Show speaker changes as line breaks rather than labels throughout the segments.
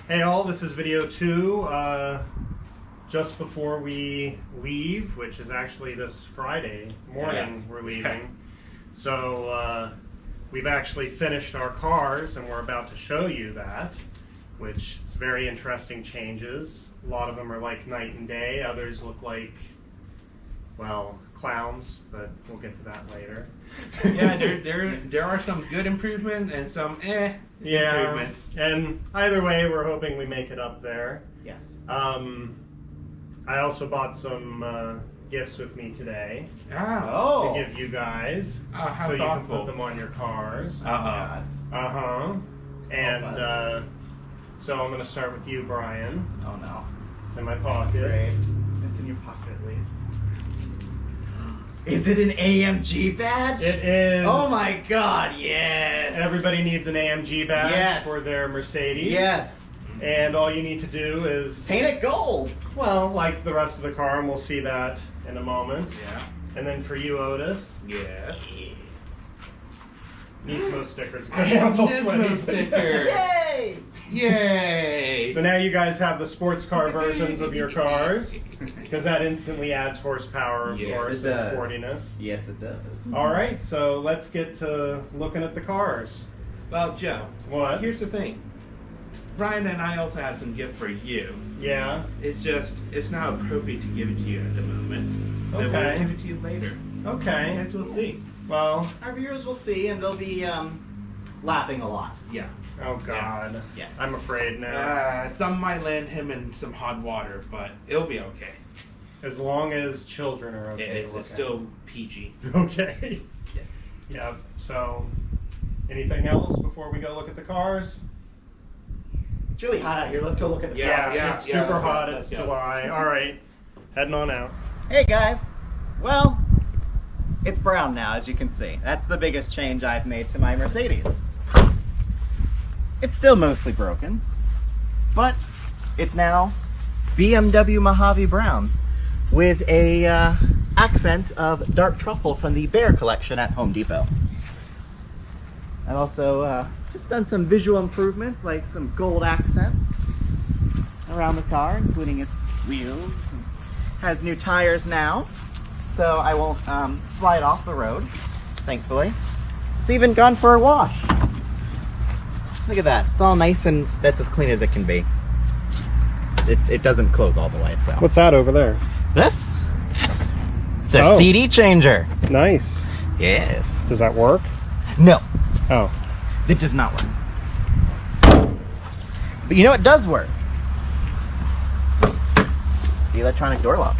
Hey all, this is video 2, just before we leave, which is actually this Friday morning we're leaving. So we've actually finished our cars and we're about to show you that, which is very interesting changes. A lot of them are like night and day, others look like, well, clowns, but we'll get to that later.
Yeah, there are some good improvements and some improvements.
And either way, we're hoping we make it up there.
Yes.
I also bought some gifts with me today
Oh.
to give you guys,
How
so you can
thoughtful.
put them on your cars.
Uh-huh.
And so I'm going to start with you, Brian.
Oh no.
It's in my pocket.
Great. It's in your pocket at least. Is it an AMG badge?
It is.
Oh my god, yes!
Everybody needs an AMG badge
Yes.
for their Mercedes.
Yes!
And all you need to do is,
Paint it gold!
well, like the rest of the car, and we'll see that in a moment.
Yeah.
And then for you, Otis,
Yes.
Nismo stickers.
Nismo sticker.
Yay!
Yay!
So now you guys have the sports car versions of your cars, because that instantly adds horsepower, of
Yes,
course,
it
and
does.
sportiness.
Yes, it does.
All right, so let's get to looking at the cars.
Well, Joe,
What?
here's the thing. Brian and I also have some gift for you.
Yeah.
It's just, it's not appropriate to give it to you at the moment. So
Okay.
we'll give it to you later.
Okay.
As we'll see.
Well,
Our viewers will see, and they'll be laughing a lot.
Yeah.
oh God.
Yeah.
I'm afraid now.
Some might land him in some hot water, but it'll be okay.
As long as children are okay.
It's
looking.
still PG.
Okay. Yep. So, anything else before we go look at the cars?
It's really hot out here. Let's go look at the
Yeah.
It's super
let's go,
hot.
let's
It's
go.
July. All right. Heading on out.
Hey guys! Well, it's brown now, as you can see. That's the biggest change I've made to my Mercedes. It's still mostly broken, but it's now BMW Mojave Brown with a accent of dark truffle from the Bear collection at Home Depot. I've also just done some visual improvements, like some gold accents around the car, including its wheels. Has new tires now, so I won't slide off the road, thankfully. It's even gone for a wash. Look at that. It's all nice and that's as clean as it can be. It doesn't close all the way, so.
What's that over there?
This? It's a CD changer.
Nice.
Yes.
Does that work?
No,
Oh.
it does not work. But you know what does work? The electronic door lock.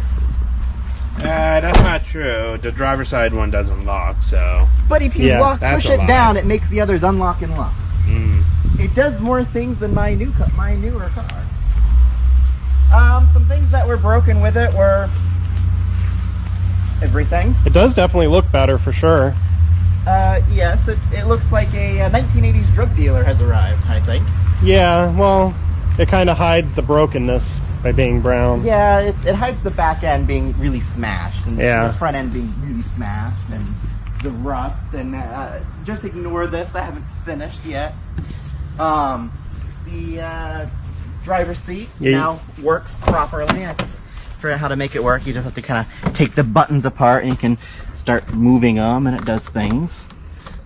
That's not true. The driver's side one doesn't lock, so.
But if you
Yeah,
that's
push
a
it
lie.
down, it makes the others unlock and lock.
Mm.
It does more things than my newer car. Some things that were broken with it were everything.
It does definitely look better for sure.
Yes, it looks like a 1980s drug dealer has arrived, I think.
Yeah, well, it kind of hides the brokenness by being brown.
Yeah, it hides the back end being really smashed, and
Yeah.
the front end being really smashed, and the rust, and just ignore this, I haven't finished yet. The driver's seat now works properly. I figured out how to make it work. You just have to kind of take the buttons apart, and you can start moving them, and it does things.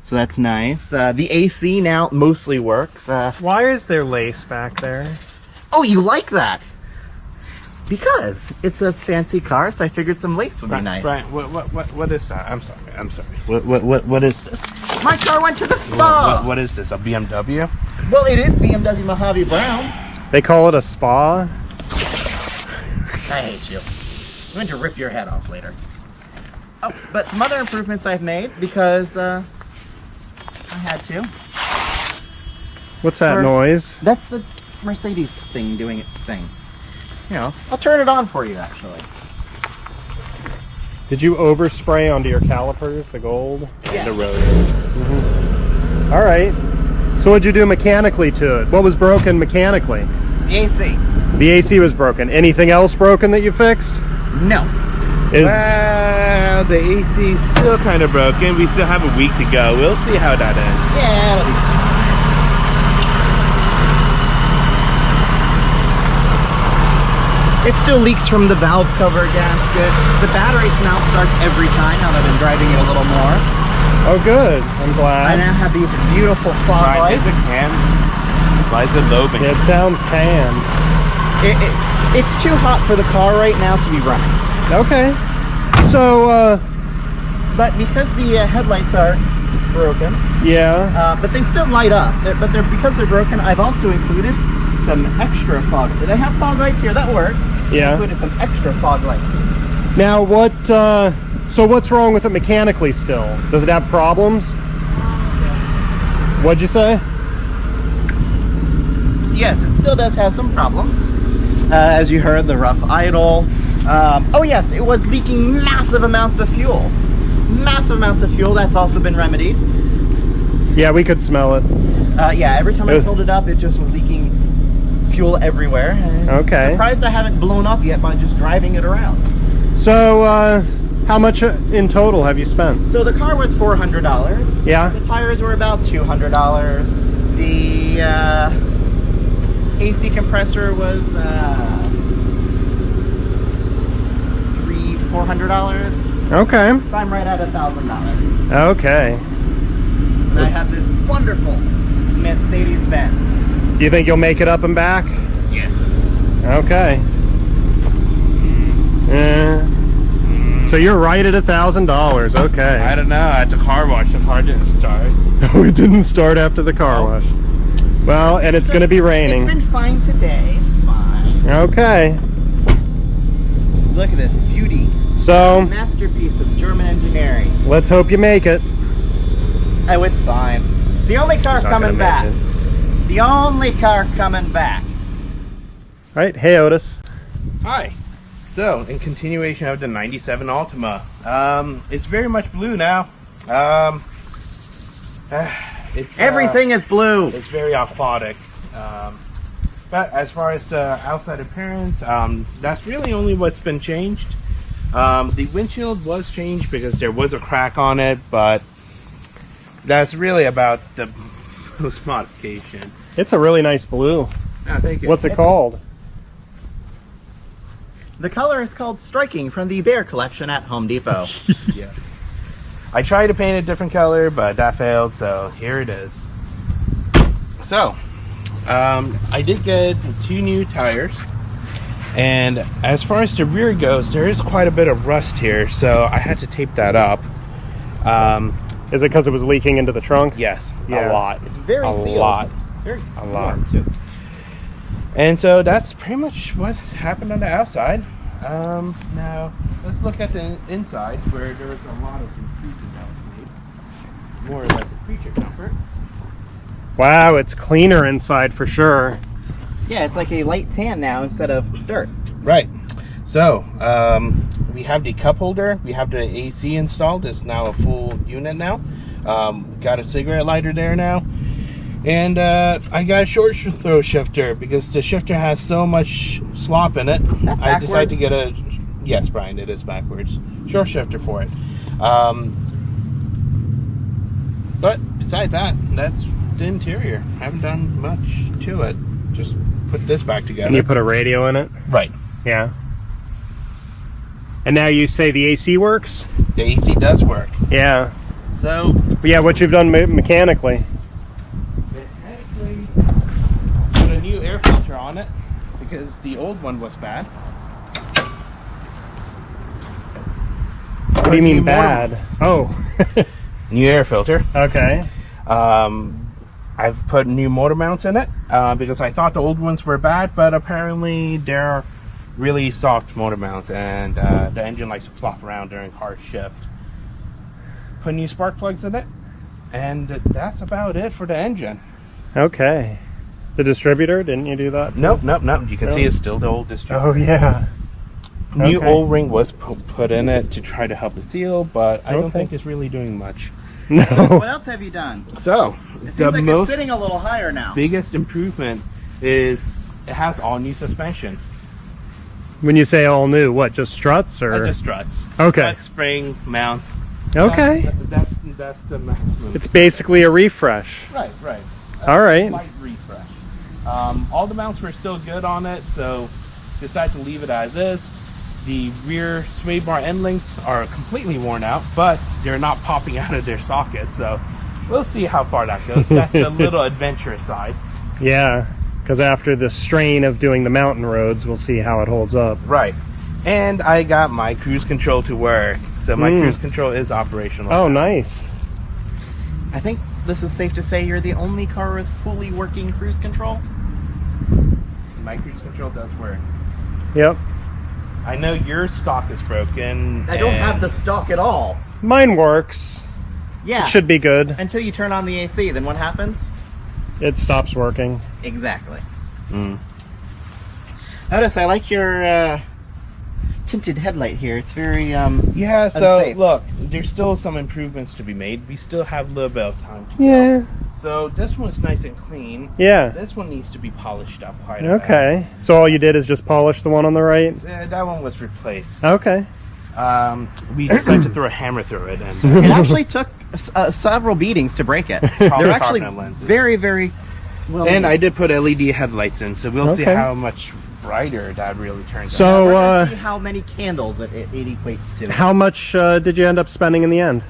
So that's nice. The AC now mostly works.
Why is there lace back there?
Oh, you like that? Because it's a fancy car, so I figured some lace would be nice.
Brian, what is that? I'm sorry. What is this?
My car went to the spa!
What is this? A BMW?
Well, it is BMW Mojave Brown.
They call it a spa?
I hate you. I'm going to rip your head off later. Oh, but some other improvements I've made because I had to.
What's that
Or-
noise?
That's the Mercedes thing doing its thing. You know, I'll turn it on for you actually.
Did you overspray onto your calipers, the gold?
Yeah.
The road.
All right. So what'd you do mechanically to it? What was broken mechanically?
The AC.
The AC was broken. Anything else broken that you fixed?
No.
Is
Well, the AC's still kind of broken. We still have a week to go. We'll see how that ends.
Yeah, it'll be It still leaks from the valve cover gasket. The battery now starts every time now that I've been driving it a little more.
Oh, good. I'm glad.
I now have these beautiful fog
Right,
lights.
hit the can. Why is it lobing?
It sounds tan.
It's too hot for the car right now to be running.
Okay. So,
But because the headlights are broken,
yeah.
but they still light up. Because they're broken, I've also included some extra fog. They have fog lights here that work.
Yeah.
Included some extra fog lights.
Now, so what's wrong with it mechanically still? Does it have problems? What'd you say?
Yes, it still does have some problems. As you heard, the rough idle. Oh yes, it was leaking massive amounts of fuel. Massive amounts of fuel. That's also been remedied.
Yeah, we could smell it.
Yeah, every time I filled it up, it just was leaking fuel everywhere.
Okay.
Surprised I haven't blown up yet by just driving it around.
So, how much in total have you spent?
So the car was $400.
Yeah.
The tires were about $200. The AC compressor was $400.
Okay.
So I'm right at $1,000.
Okay.
And I have this wonderful Mercedes-Benz.
Do you think you'll make it up and back?
Yes.
Okay. So you're right at $1,000. Okay.
I don't know. At the car wash, the car didn't start.
It didn't start after the car wash. Well, and it's going to be raining.
It's been fine today. It's fine.
Okay.
Look at this beauty.
So,
Masterpiece of German engineering.
let's hope you make it.
Oh, it's fine. The only car
It's not
coming
gonna
back.
make it.
The only car coming back.
Right. Hey, Otis.
Hi. So, in continuation of the 97 Altima, it's very much blue now. It's
Everything is blue.
It's very aquatic. But as far as the outside appearance, that's really only what's been changed. The windshield was changed because there was a crack on it, but that's really about the most modification.
It's a really nice blue.
Oh, thank you.
What's it called?
The color is called Striking from the Bear collection at Home Depot.
Yeah. I tried to paint a different color, but that failed, so here it is. So, I did get 2 new tires. And as far as the rear goes, there is quite a bit of rust here, so I had to tape that up.
Is it because it was leaking into the trunk?
Yes,
Yeah.
a lot.
It's very
A
sealed.
lot.
Very
A lot.
warm, too.
And so that's pretty much what happened on the outside. Now, let's look at the inside, where there was a lot of improvement that was made. More or less a creature comfort.
Wow, it's cleaner inside for sure.
Yeah, it's like a light tan now instead of dirt.
Right. So, we have the cup holder. We have the AC installed. It's now a full unit now. Got a cigarette lighter there now. And I got a short throw shifter because the shifter has so much slop in it. I decided to get a... Yes, Brian, it is backwards. Short shifter for it. But besides that, that's the interior. I haven't done much to it. Just put this back together.
And you put a radio in it?
Right.
Yeah. And now you say the AC works?
The AC does work.
Yeah.
So,
Yeah, what you've done mechanically.
mechanically, put a new air filter on it because the old one was bad.
What do you mean bad? Oh.
New air filter.
Okay.
I've put new motor mounts in it because I thought the old ones were bad, but apparently they're really soft motor mounts, and the engine likes to flop around during hard shift. Put new spark plugs in it, and that's about it for the engine.
Okay. The distributor, didn't you do that?
Nope. You can see it's still the old distributor.
Oh, yeah.
New
Okay.
O-ring was put in it to try to help it seal, but I don't
Okay.
think it's really doing much.
No.
What else have you done?
So,
It seems
the
like
most
it's sitting a little higher now.
biggest improvement is it has all new suspension.
When you say all new, what, just struts or?
Just struts.
Okay.
Strut, spring, mounts.
Okay.
That's the maximum.
It's basically a refresh.
Right.
All right.
Slight refresh. All the mounts were still good on it, so decide to leave it as is. The rear sway bar end links are completely worn out, but they're not popping out of their sockets, so we'll see how far that goes. That's a little adventurous side.
Yeah, because after the strain of doing the mountain roads, we'll see how it holds up.
Right. And I got my cruise control to work, so my cruise control is operational.
Oh, nice.
I think this is safe to say you're the only car with fully working cruise control.
My cruise control does work.
Yep.
I know your stock is broken.
I don't have the stock at all.
Mine works.
Yeah.
It should be good.
Until you turn on the AC, then what happens?
It stops working.
Exactly. Otis, I like your tinted headlight here. It's very
Yeah, so
unsafe.
look, there's still some improvements to be made. We still have a little bit of time to
Yeah.
So this one's nice and clean.
Yeah.
This one needs to be polished up quite a bit.
Okay. So all you did is just polish the one on the right?
That one was replaced.
Okay.
We decided to throw a hammer through it, and
It actually took several beatings to break it. They're actually very, very well
and
made.
I did put LED headlights in, so we'll see
Okay.
how much brighter that really turns out.
So,
We're gonna see how many candles it equates to.
how much did you end up spending in the end?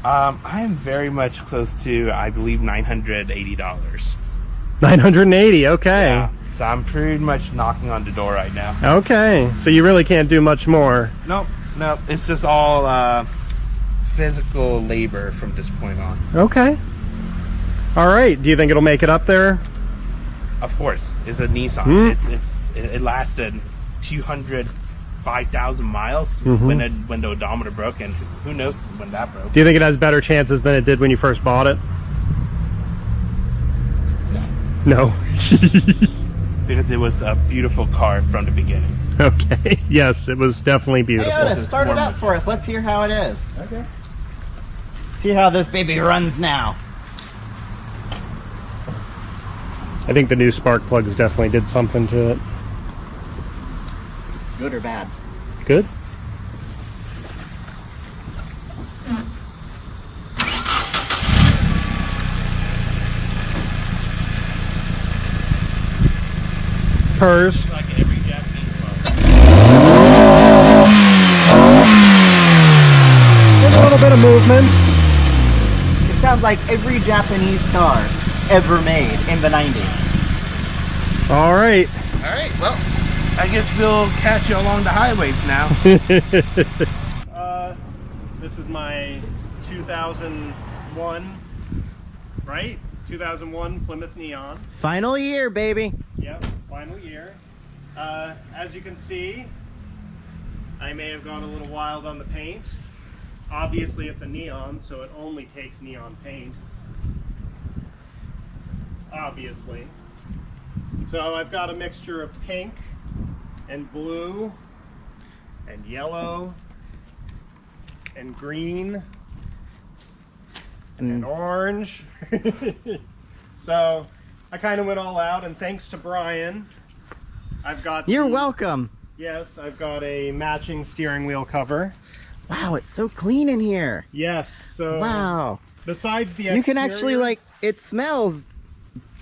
I am very much close to, I believe, $980.
980. Okay.
Yeah, so I'm pretty much knocking on the door right now.
Okay. So you really can't do much more.
Nope, it's just all physical labor from this point on.
Okay. All right. Do you think it'll make it up there?
Of course, it's a Nissan. It lasted 205,000 miles when the odometer broke, and who knows when that broke.
Do you think it has better chances than it did when you first bought it? No.
Because it was a beautiful car from the beginning.
Okay. Yes, it was definitely beautiful.
Hey Otis, start it up for us. Let's hear how it is.
Okay.
See how this baby runs now.
I think the new spark plugs definitely did something to it.
Good or bad?
Good. Purrs.
Like every Japanese car.
There's a little bit of movement.
It sounds like every Japanese car ever made in the 90s.
All right.
All right, well, I guess we'll catch you along the highways now.
This is my 2001, right? 2001 Plymouth Neon.
Final year, baby.
Yep, final year. As you can see, I may have gone a little wild on the paint. Obviously it's a neon, so it only takes neon paint. Obviously. So I've got a mixture of pink and blue and yellow and green and orange. So I kind of went all out, and thanks to Bryan, I've got...
You're welcome.
Yes, I've got a matching steering wheel cover.
Wow, it's so clean in here.
Yes, so...
Wow.
Besides the
You can actually, like, it smells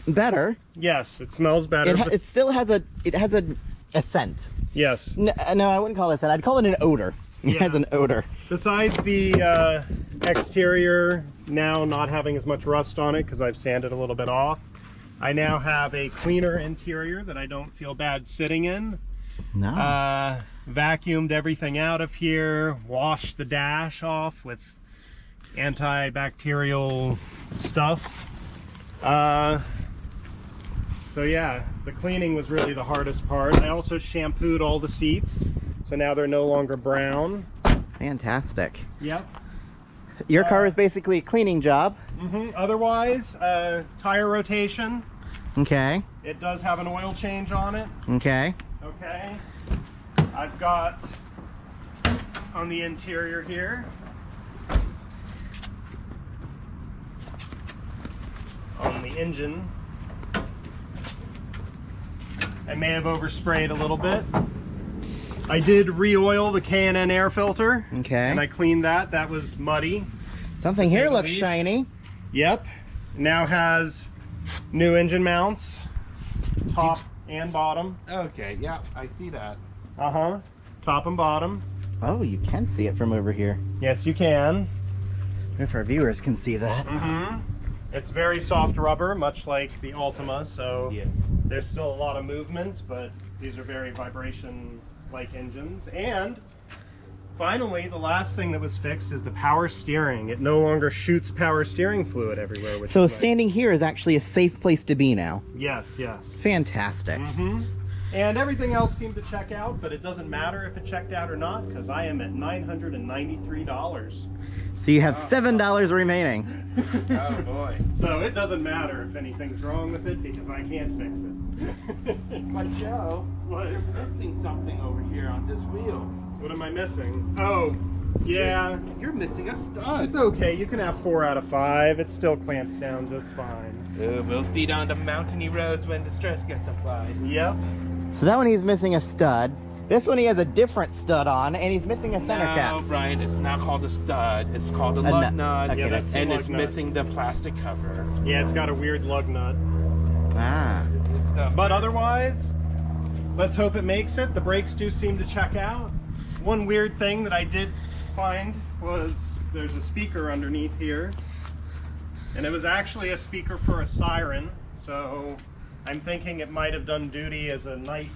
better.
Yes, it smells better.
It still has a scent.
Yes.
No, I wouldn't call it a scent. I'd call it an odor. It
Yeah.
has an odor.
Besides the exterior now not having as much rust on it because I've sanded a little bit off, I now have a cleaner interior that I don't feel bad sitting in.
No.
Vacuumed everything out of here, washed the dash off with antibacterial stuff. So yeah, the cleaning was really the hardest part. I also shampooed all the seats, so now they're no longer brown.
Fantastic.
Yep.
Your car is basically a cleaning job.
Otherwise, tire rotation.
Okay.
It does have an oil change on it.
Okay.
Okay. I've got on the interior here on the engine, I may have oversprayed a little bit. I did re-oil the K&N air filter.
Okay.
And I cleaned that. That was muddy.
Something here looks shiny.
Yep. Now has new engine mounts. and bottom.
Okay, yeah, I see that.
Uh-huh. Top and bottom.
Oh, you can see it from over here.
Yes, you can.
If our viewers can see that.
Mm-hmm. It's very soft rubber, much like the Ultima, so
Yeah.
there's still a lot of movement, but these are very vibration-like engines. And finally, the last thing that was fixed is the power steering. It no longer shoots power steering fluid everywhere. Which
So
is nice.
standing here is actually a safe place to be now.
Yes, yes.
Fantastic.
Mm-hmm. And everything else seemed to check out, but it doesn't matter if it checked out or not, because I am at $993.
So you have $7 remaining.
Oh boy.
So it doesn't matter if anything's wrong with it, because I can't fix it.
But Joe,
What?
you're missing something over here on this wheel.
What am I missing? Oh, yeah.
You're missing a stud.
It's okay. You can have 4 out of 5. It still clamps down just fine.
We'll see down the mountainy roads when the stress gets applied.
Yep.
So that one he's missing a stud. This one he has a different stud on, and he's missing a center cap.
No, Brian, it's not called a stud. It's called a
A
lug
nut.
nut.
Okay,
Yeah, that's the
and
lug
it's
nut.
missing the plastic cover.
Yeah, it's got a weird lug nut.
Ah.
It's the-
But otherwise, let's hope it makes it. The brakes do seem to check out. One weird thing that I did find was there's a speaker underneath here. And it was actually a speaker for a siren. So I'm thinking it might have done duty as a night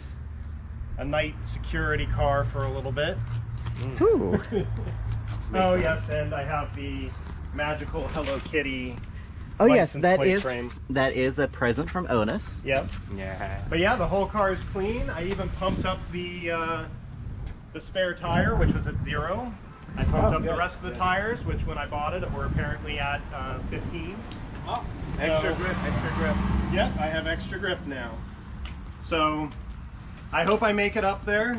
security car for a little bit.
Ooh.
Oh yes, and I have the magical Hello Kitty
Oh yes,
license
that
plate
is
frame.
that is a present from Otis.
Yep.
Yeah.
But yeah, the whole car is clean. I even pumped up the spare tire, which was at 0. I pumped up the rest of the tires, which when I bought it were apparently at 15.
Oh, extra grip, extra grip.
Yep, I have extra grip now. So I hope I make it up there.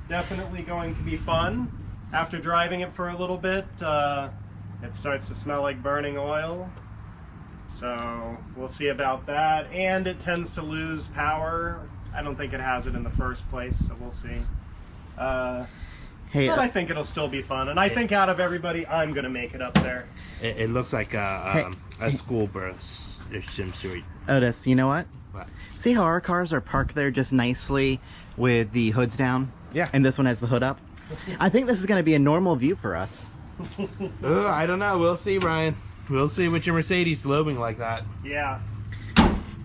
Definitely going to be fun. After driving it for a little bit, it starts to smell like burning oil. So we'll see about that. And it tends to lose power. I don't think it has it in the first place, so we'll see.
Hey,
But I think it'll still be fun. And I think out of everybody, I'm going to make it up there.
It looks like a school bus. There's some sort.
Otis, you know what?
What?
See how our cars are parked there just nicely with the hoods down?
Yeah.
And this one has the hood up? I think this is going to be a normal view for us.
I don't know. We'll see, Brian. We'll see with your Mercedes lobing like that.
Yeah.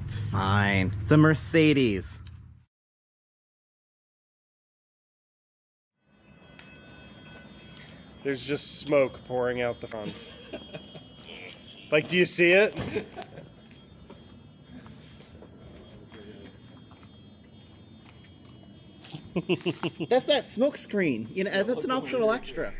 It's fine. It's a Mercedes.
There's just smoke pouring out the front. Like, do you see it?
That's that smoke screen. You know, that's an optional extra.